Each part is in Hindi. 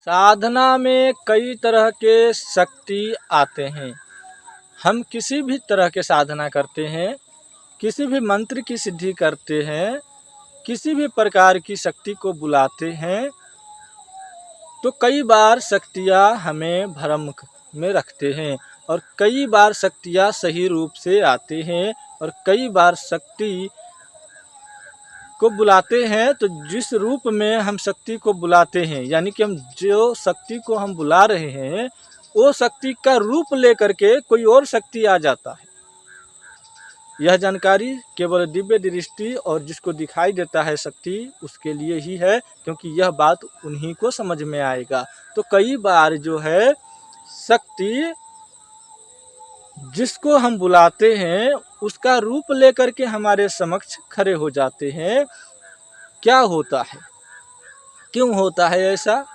साधना में कई तरह के शक्ति आते हैं। हम किसी भी तरह के साधना करते हैं, किसी भी मंत्र की सिद्धि करते हैं, किसी भी प्रकार की शक्ति को बुलाते हैं, तो कई बार शक्तियाँ हमें भ्रम में रखते हैं और कई बार शक्तियाँ सही रूप से आते हैं और कई बार शक्ति को बुलाते हैं। तो जिस रूप में हम शक्ति को बुलाते हैं, यानी कि हम जो शक्ति को हम बुला रहे हैं, वो शक्ति का रूप लेकर के कोई और शक्ति आ जाता है। यह जानकारी केवल दिव्य दृष्टि और जिसको दिखाई देता है शक्ति उसके लिए ही है, क्योंकि यह बात उन्हीं को समझ में आएगा। तो कई बार जो है शक्ति जिसको हम बुलाते हैं उसका रूप लेकर के हमारे समक्ष खड़े हो जाते हैं। क्या होता है, क्यों होता है ऐसा?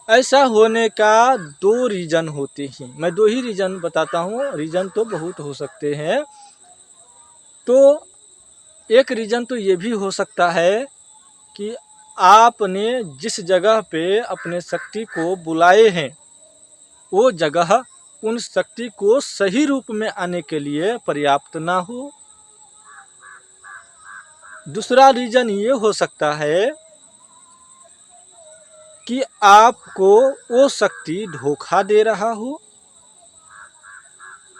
ऐसा होने का दो रीज़न होते हैं। मैं दो ही रीज़न बताता हूँ, रीज़न तो बहुत हो सकते हैं। तो एक रीज़न तो ये भी हो सकता है कि आपने जिस जगह पे अपने शक्ति को बुलाए हैं वो जगह उन शक्ति को सही रूप में आने के लिए पर्याप्त ना हो। दूसरा रीज़न ये हो सकता है कि आपको वो शक्ति धोखा दे रहा हो।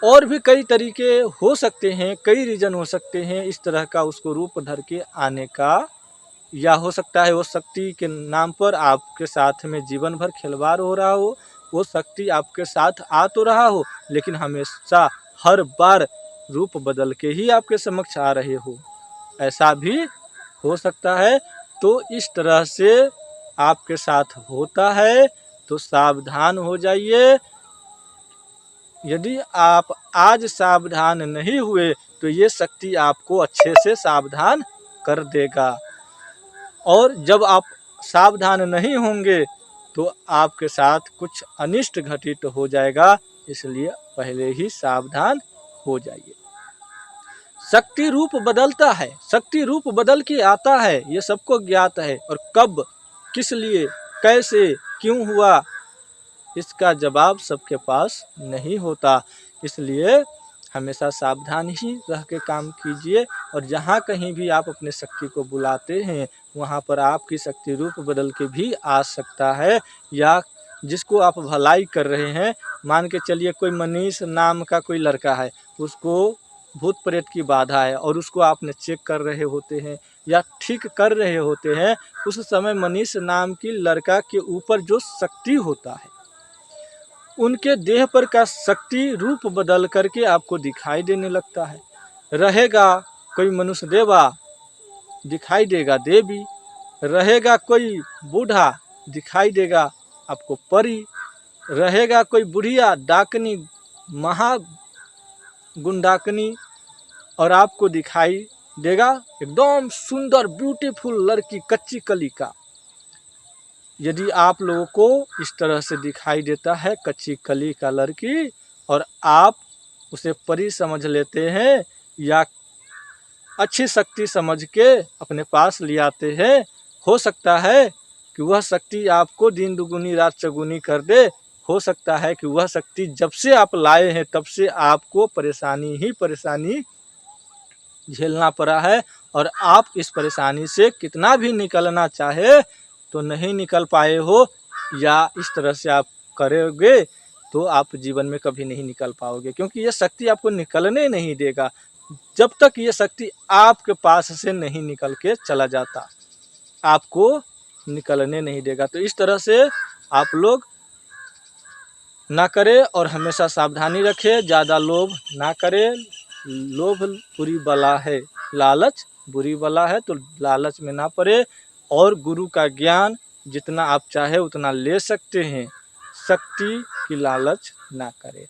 और भी कई तरीके हो सकते हैं, कई रीज़न हो सकते हैं इस तरह का उसको रूप धर के आने का। या हो सकता है वो शक्ति के नाम पर आपके साथ में जीवन भर खिलवाड़ हो रहा हो। वो शक्ति आपके साथ आ तो रहा हो लेकिन हमेशा हर बार रूप बदल के ही आपके समक्ष आ रहे हो, ऐसा भी हो सकता है। तो इस तरह से आपके साथ होता है तो सावधान हो जाइए। यदि आप आज सावधान नहीं हुए तो ये शक्ति आपको अच्छे से सावधान कर देगा, और जब आप सावधान नहीं होंगे तो आपके साथ कुछ अनिष्ट घटित हो जाएगा। इसलिए पहले ही सावधान हो जाइए। शक्ति रूप बदलता है, शक्ति रूप बदल के आता है, ये सबको ज्ञात है। और कब, किस लिए, कैसे, क्यों हुआ, इसका जवाब सबके पास नहीं होता। इसलिए हमेशा सावधान ही रह के काम कीजिए। और जहाँ कहीं भी आप अपने शक्ति को बुलाते हैं वहाँ पर आपकी शक्ति रूप बदल के भी आ सकता है। या जिसको आप भलाई कर रहे हैं, मान के चलिए कोई मनीष नाम का कोई लड़का है, उसको भूत प्रेत की बाधा है और उसको आपने चेक कर रहे होते हैं या ठीक कर रहे होते हैं। उस समय मनीष नाम की लड़का के ऊपर जो शक्ति होता है, उनके देह पर का शक्ति रूप बदल करके आपको दिखाई देने लगता है। रहेगा कोई मनुष्य देवा, दिखाई देगा देवी। रहेगा कोई बूढ़ा, दिखाई देगा आपको परी। रहेगा कोई बुढ़िया डाकनी, महा गुंडाकनी, और आपको दिखाई देगा एकदम सुंदर ब्यूटीफुल लड़की, कच्ची कली का। यदि आप लोगों को इस तरह से दिखाई देता है कच्ची कली का लड़की और आप उसे परी समझ लेते हैं या अच्छी शक्ति समझ के अपने पास ले आते हैं, हो सकता है कि वह शक्ति आपको दिन दुगुनी रात चौगुनी कर दे। हो सकता है कि वह शक्ति जब से आप लाए हैं तब से आपको परेशानी ही परेशानी झेलना पड़ा है, और आप इस परेशानी से कितना भी निकलना चाहे तो नहीं निकल पाए हो। या इस तरह से आप करोगे तो आप जीवन में कभी नहीं निकल पाओगे, क्योंकि यह शक्ति आपको निकलने नहीं देगा जब तक ये शक्ति आपके पास से नहीं निकल के चला जाता, आपको निकलने नहीं देगा। तो इस तरह से आप लोग ना करें और हमेशा सावधानी रखें। ज़्यादा लोभ ना करें। लोभ बुरी बला है, लालच बुरी बला है, तो लालच में ना पड़े। और गुरु का ज्ञान जितना आप चाहे उतना ले सकते हैं, शक्ति की लालच ना करें।